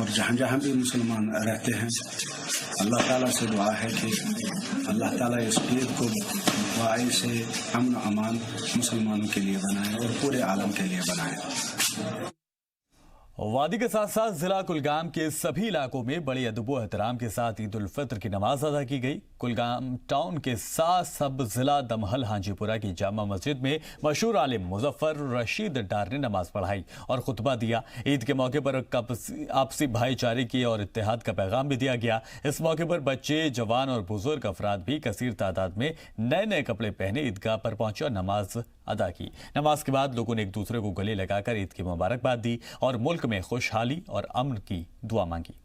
اور جہاں جہاں بھی مسلمان رہتے ہیں اللہ تعالیٰ سے دعا ہے کہ اللہ تعالیٰ اس عید کو دعائی سے امن و امان مسلمانوں کے لیے بنائے اور پورے عالم کے لیے بنائے۔ وادی کے ساتھ ساتھ ضلع کلگام کے سبھی علاقوں میں بڑے ادب و احترام کے ساتھ عید الفطر کی نماز ادا کی گئی۔ کلگام ٹاؤن کے ساتھ سب ضلع دمہل ہانجی پورہ کی جامع مسجد میں مشہور عالم مظفر رشید ڈار نے نماز پڑھائی اور خطبہ دیا۔ عید کے موقع پر آپسی بھائی چارے کی اور اتحاد کا پیغام بھی دیا گیا۔ اس موقع پر بچے، جوان اور بزرگ افراد بھی کثیر تعداد میں نئے کپڑے پہنے عیدگاہ پر پہنچے اور نماز ادا کی۔ نماز کے بعد لوگوں نے ایک دوسرے کو گلے لگا کر عید کی مبارکباد دی اور ملک میں خوشحالی اور امن کی دعا مانگی۔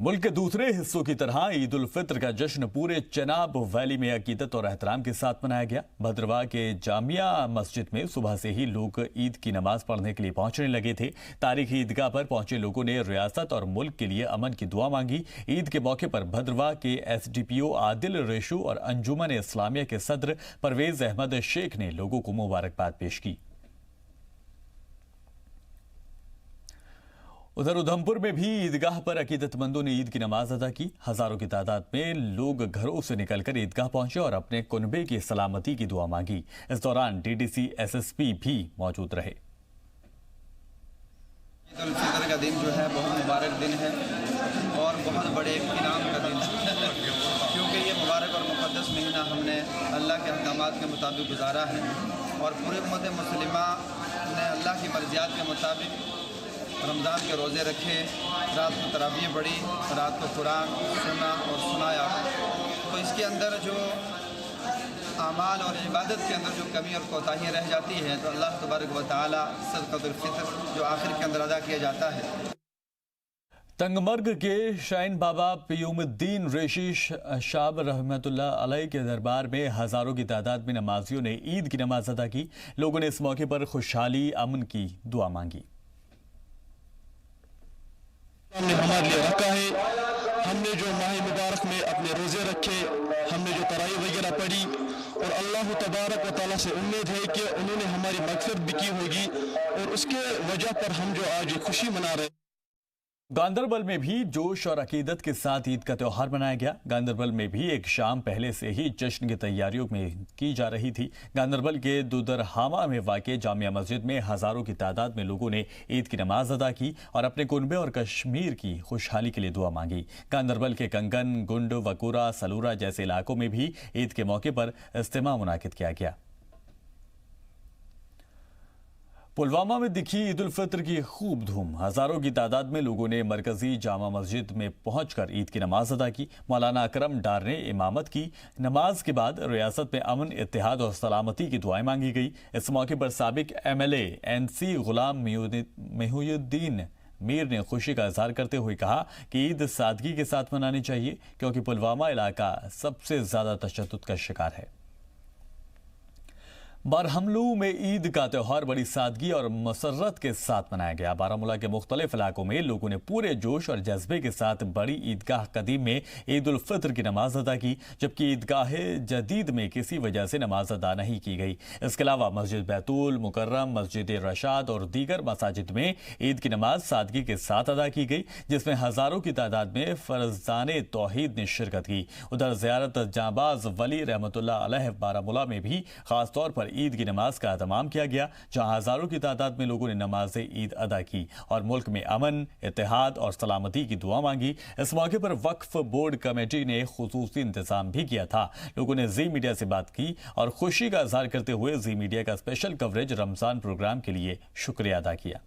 ملک کے دوسرے حصوں کی طرح عید الفطر کا جشن پورے چناب ویلی میں عقیدت اور احترام کے ساتھ منایا گیا۔ بھدرواہ کے جامعہ مسجد میں صبح سے ہی لوگ عید کی نماز پڑھنے کے لیے پہنچنے لگے تھے۔ تاریخی عیدگاہ پر پہنچے لوگوں نے ریاست اور ملک کے لیے امن کی دعا مانگی۔ عید کے موقع پر بھدرواہ کے ایس ڈی پی او عادل ریشو اور انجمن اسلامیہ کے صدر پرویز احمد شیخ نے لوگوں کو مبارکباد پیش کی۔ ادھر ادھمپور میں بھی عیدگاہ پر عقیدت مندوں نے عید کی نماز ادا کی۔ ہزاروں کی تعداد میں لوگ گھروں سے نکل کر عیدگاہ پہنچے اور اپنے کنبے کی سلامتی کی دعا مانگی۔ اس دوران D D C S S P بھی موجود رہے۔ عید الفطر کا دن جو ہے بہت مبارک دن ہے اور بہت بڑے انعام کا دن ہے، کیونکہ یہ مبارک اور مقدس مہینہ ہم نے اللہ کے احکامات کے مطابق گزارا ہے اور پوری امت مسلمہ نے اللہ کی مرضیات کے مطابق رمضان کے روزے رکھے، رات کو تراویح پڑھی، رات کو قرآن سنا اور سنایا۔ تو اس کے اندر جو اعمال اور عبادت کے اندر جو کمی اور کوتاہیاں رہ جاتی ہیں تو اللہ تبارک و تعالی صدقۃ الفطر جو آخر کے اندر ادا کیا جاتا ہے۔ تنگ مرگ کے شائن بابا پیوم الدین ریشی شاب رحمۃ اللہ علیہ کے دربار میں ہزاروں کی تعداد میں نمازیوں نے عید کی نماز ادا کی۔ لوگوں نے اس موقع پر خوشحالی، امن کی دعا مانگی۔ ہم نے ہمارے لیے رکھا ہے، ہم نے جو ماہ مبارک میں اپنے روزے رکھے، ہم نے جو تراویح وغیرہ پڑھی اور اللہ تبارک و تعالیٰ سے امید ہے کہ انہوں نے ہماری مغفرت بھی کی ہوگی اور اس کے وجہ پر ہم جو آج خوشی منا رہے ہیں۔ گاندربل میں بھی جوش اور عقیدت کے ساتھ عید کا تہوار منایا گیا۔ گاندربل میں بھی ایک شام پہلے سے ہی جشن کی تیاریوں میں کی جا رہی تھی۔ گاندربل کے دودرہامہ میں واقع جامعہ مسجد میں ہزاروں کی تعداد میں لوگوں نے عید کی نماز ادا کی اور اپنے کنبے اور کشمیر کی خوشحالی کے لیے دعا مانگی۔ گاندربل کے کنگن، گنڈ، وکورہ، سلورہ جیسے علاقوں میں بھی عید کے موقع پر اجتماع منعقد کیا گیا۔ پلوامہ میں دکھی عید الفطر کی خوب دھوم۔ ہزاروں کی تعداد میں لوگوں نے مرکزی جامع مسجد میں پہنچ کر عید کی نماز ادا کی۔ مولانا اکرم ڈار نے امامت کی۔ نماز کے بعد ریاست میں امن، اتحاد اور سلامتی کی دعائیں مانگی گئی۔ اس موقع پر سابق M L A N C Ghulam محی الدین میر نے خوشی کا اظہار کرتے ہوئے کہا کہ عید سادگی کے ساتھ منانی چاہیے کیونکہ پلوامہ علاقہ سب سے زیادہ تشدد کا شکار ہے۔ بارہمولہ میں عید کا تہوار بڑی سادگی اور مسرت کے ساتھ منایا گیا۔ بارہمولہ کے مختلف علاقوں میں لوگوں نے پورے جوش اور جذبے کے ساتھ بڑی عیدگاہ قدیم میں عید الفطر کی نماز ادا کی، جبکہ عیدگاہ جدید میں کسی وجہ سے نماز ادا نہیں کی گئی۔ اس کے علاوہ مسجد بیتول مکرم، مسجد رشاد اور دیگر مساجد میں عید کی نماز سادگی کے ساتھ ادا کی گئی، جس میں ہزاروں کی تعداد میں فرزان توحید نے شرکت کی۔ ادھر زیارت جانباز ولی رحمۃ اللہ علیہ بارہمولہ میں بھی خاص طور پر عید کی نماز کا اہتمام کیا گیا، جہاں ہزاروں کی تعداد میں لوگوں نے نماز عید ادا کی اور ملک میں امن، اتحاد اور سلامتی کی دعا مانگی۔ اس موقع پر وقف بورڈ کمیٹی نے خصوصی انتظام بھی کیا تھا۔ لوگوں نے زی میڈیا سے بات کی اور خوشی کا اظہار کرتے ہوئے زی میڈیا کا اسپیشل کوریج رمضان پروگرام کے لیے شکریہ ادا کیا۔